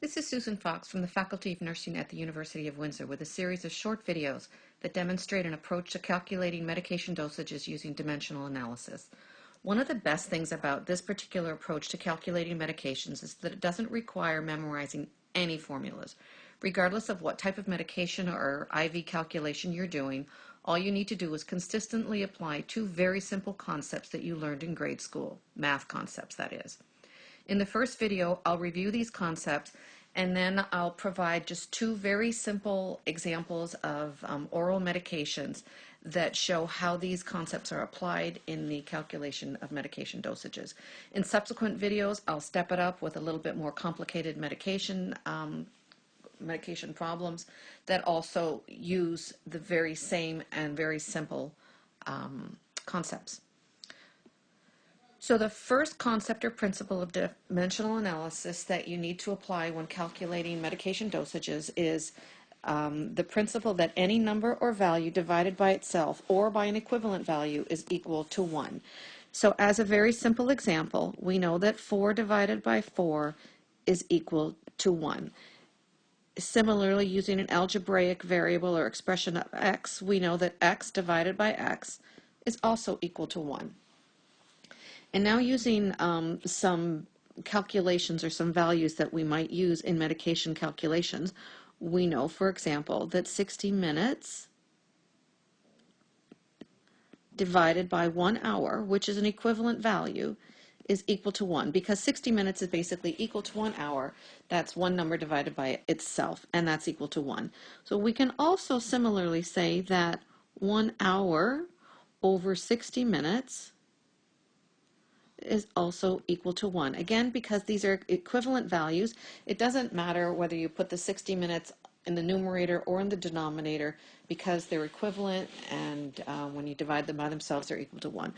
This is Susan Fox from the Faculty of Nursing at the University of Windsor with a series of short videos that demonstrate an approach to calculating medication dosages using dimensional analysis. One of the best things about this particular approach to calculating medications is that it doesn't require memorizing any formulas. Regardless of what type of medication or IV calculation you're doing, all you need to do is consistently apply two very simple concepts that you learned in grade school, math concepts that is. In the first video, I'll review these concepts and then I'll provide just two very simple examples of oral medications that show how these concepts are applied in the calculation of medication dosages. In subsequent videos, I'll step it up with a little bit more complicated medication problems that also use the very same and very simple concepts. So the first concept or principle of dimensional analysis that you need to apply when calculating medication dosages is the principle that any number or value divided by itself or by an equivalent value is equal to 1. So as a very simple example, we know that 4 divided by 4 is equal to 1. Similarly, using an algebraic variable or expression of x, we know that x divided by x is also equal to 1. And now using some calculations or some values that we might use in medication calculations, we know, for example, that 60 minutes divided by 1 hour, which is an equivalent value, is equal to 1. Because 60 minutes is basically equal to 1 hour, that's one number divided by itself, and that's equal to 1. So we can also similarly say that 1 hour over 60 minutes is also equal to 1. Again, because these are equivalent values, it doesn't matter whether you put the 60 minutes in the numerator or in the denominator because they're equivalent, and when you divide them by themselves, they're equal to 1.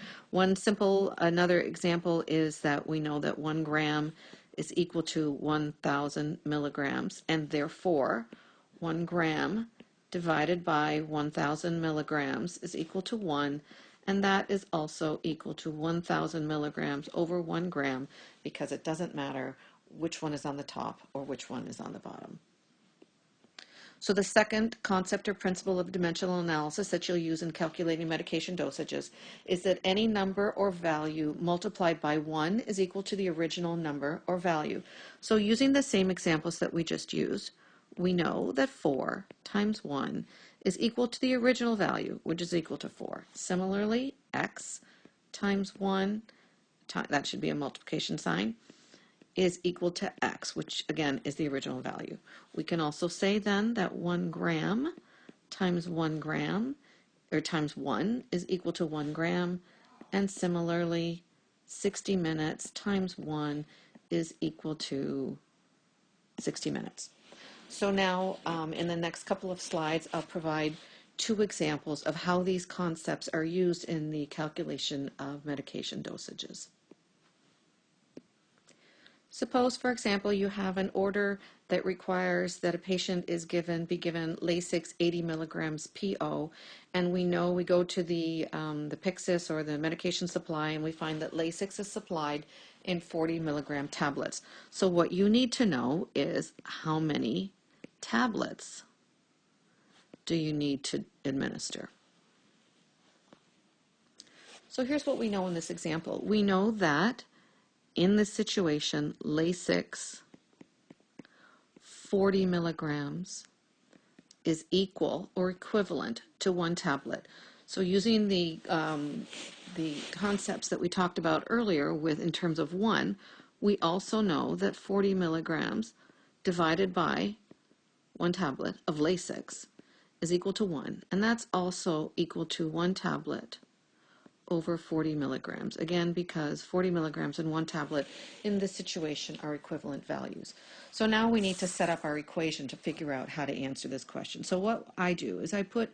Another example is that we know that 1 gram is equal to 1,000 milligrams, and therefore 1 gram divided by 1,000 milligrams is equal to 1. And that is also equal to 1,000 milligrams over 1 gram, because it doesn't matter which one is on the top or which one is on the bottom. So the second concept or principle of dimensional analysis that you'll use in calculating medication dosages is that any number or value multiplied by 1 is equal to the original number or value. So using the same examples that we just used, we know that 4 times 1 is equal to the original value, which is equal to 4. Similarly, x times 1, that should be a multiplication sign, is equal to x, which again is the original value. We can also say then that 1 gram times 1 gram, or times 1, is equal to 1 gram, and similarly 60 minutes times 1 is equal to 60 minutes. So now in the next couple of slides, I'll provide two examples of how these concepts are used in the calculation of medication dosages. Suppose, for example, you have an order that requires that a patient be given Lasix 80 milligrams PO, and we go to the Pyxis or the medication supply, and we find that Lasix is supplied in 40 milligram tablets. So what you need to know is how many tablets do you need to administer. So here's what we know in this example. We know that in this situation, Lasix 40 milligrams is equal or equivalent to 1 tablet. So using the concepts that we talked about earlier in terms of 1, we also know that 40 milligrams divided by 1 tablet of Lasix is equal to 1, and that's also equal to 1 tablet over 40 milligrams, again because 40 milligrams and 1 tablet in this situation are equivalent values. So now we need to set up our equation to figure out how to answer this question. So what I do is I put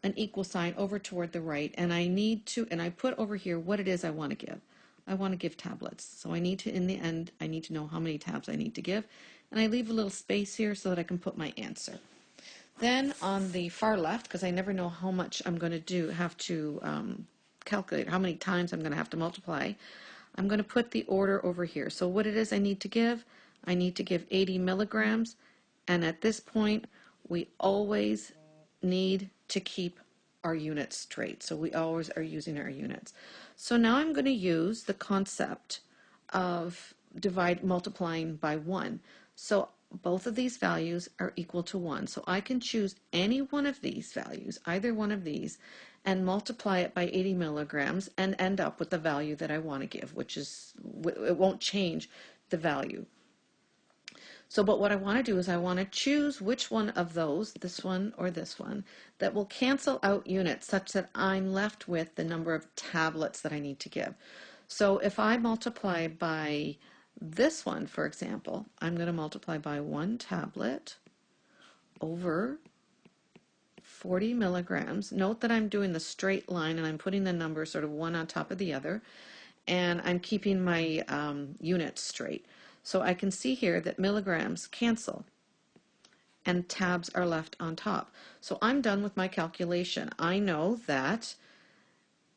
an equal sign over toward the right, and I put over here what it is I want to give. I want to give tablets. So in the end, I need to know how many tabs I need to give, and I leave a little space here so that I can put my answer. Then on the far left, because I never know how much I'm going to have to calculate, how many times I'm going to have to multiply, I'm going to put the order over here. So what it is I need to give, I need to give 80 milligrams, and at this point, we always need to keep our units straight. So we always are using our units. So now I'm going to use the concept of multiplying by 1. So both of these values are equal to 1. So I can choose any one of these values, either one of these, and multiply it by 80 milligrams and end up with the value that I want to give, which is, it won't change the value. So, but what I want to do is I want to choose which one of those, this one or this one, that will cancel out units such that I'm left with the number of tablets that I need to give. So if I multiply by this one, for example, I'm going to multiply by 1 tablet over 40 milligrams. Note that I'm doing the straight line and I'm putting the number sort of one on top of the other, and I'm keeping my units straight. So I can see here that milligrams cancel and tabs are left on top. So I'm done with my calculation. I know that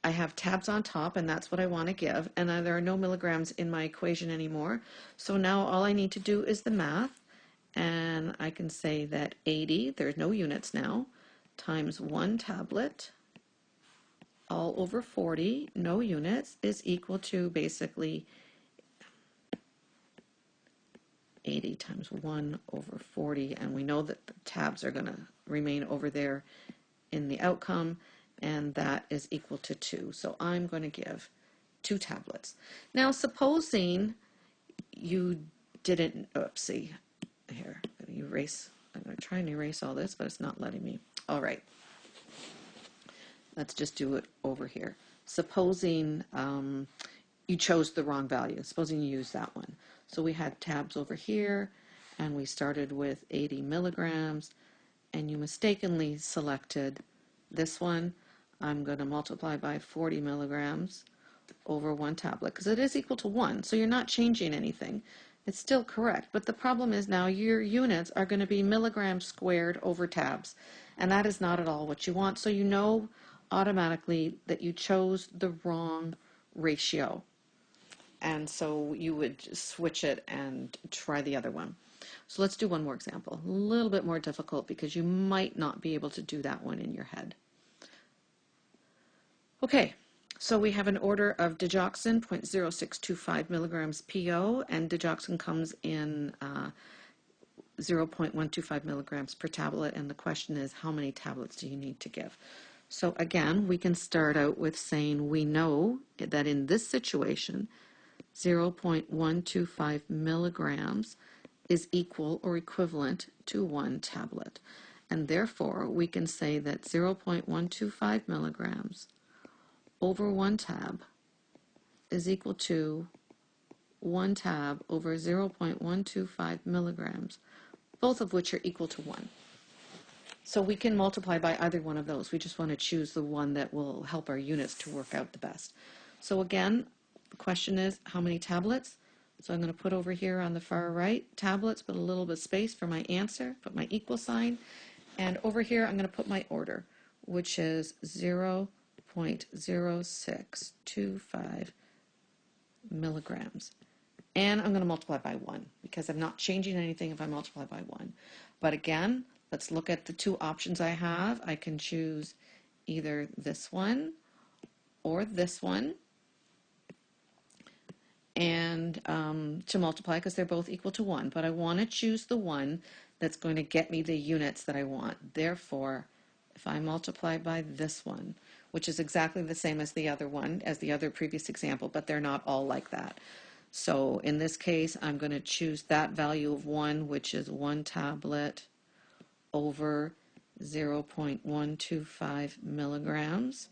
I have tabs on top and that's what I want to give, and there are no milligrams in my equation anymore. So now all I need to do is the math, and I can say that 80, there's no units now, times 1 tablet all over 40, no units, is equal to basically 80 times 1 over 40, and we know that the tabs are going to remain over there in the outcome, and that is equal to 2. So I'm going to give 2 tablets. Now supposing you didn't, oopsie, here, I'm going to erase, I'm going to try and erase all this, but it's not letting me. All right, let's just do it over here. Supposing you chose the wrong value. Supposing you use that one. So we had tabs over here, and we started with 80 milligrams, and you mistakenly selected this one. I'm going to multiply by 40 milligrams over 1 tablet, because it is equal to 1, so you're not changing anything. It's still correct, but the problem is now your units are going to be milligrams squared over tabs, and that is not at all what you want, so you know automatically that you chose the wrong ratio. And so you would just switch it and try the other one. So let's do one more example. A little bit more difficult because you might not be able to do that one in your head. Okay, so we have an order of digoxin, 0.0625 milligrams PO, and digoxin comes in 0.125 milligrams per tablet, and the question is, how many tablets do you need to give? So again, we can start out with saying we know that in this situation, 0.125 milligrams is equal or equivalent to 1 tablet. And therefore, we can say that 0.125 milligrams over 1 tab is equal to 1 tab over 0.125 milligrams, both of which are equal to 1. So we can multiply by either one of those. We just want to choose the one that will help our units to work out the best. So again, the question is, how many tablets? So I'm going to put over here on the far right, tablets, put a little bit of space for my answer, put my equal sign, and over here I'm going to put my order, which is 0.0625 milligrams. And I'm going to multiply by 1, because I'm not changing anything if I multiply by 1. But again, let's look at the 2 options I have. I can choose either this one or this one, and to multiply, because they're both equal to 1, but I want to choose the one that's going to get me the units that I want. Therefore, if I multiply by this one, which is exactly the same as the other one, as the other previous example, but they're not all like that. So in this case, I'm going to choose that value of 1, which is 1 tablet over 0.125 milligrams.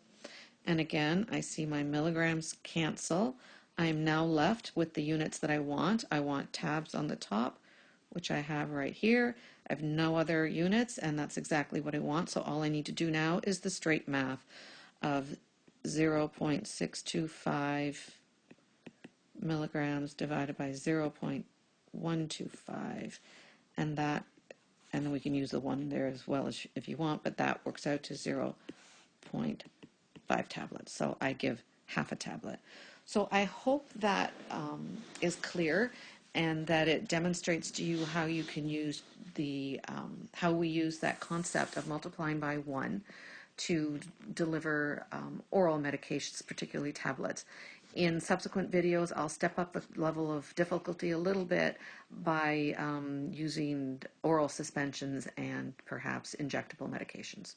And again, I see my milligrams cancel. I'm now left with the units that I want. I want tabs on the top, which I have right here. I have no other units, and that's exactly what I want. So all I need to do now is the straight math of 0.625 milligrams divided by 0.125, and that, and then we can use the 1 there as well as if you want, but that works out to 0.5 tablets. So I give half a tablet. So I hope that is clear. and that it demonstrates to you how you can use how we use that concept of multiplying by one to deliver oral medications, particularly tablets. In subsequent videos, I'll step up the level of difficulty a little bit by using oral suspensions and perhaps injectable medications.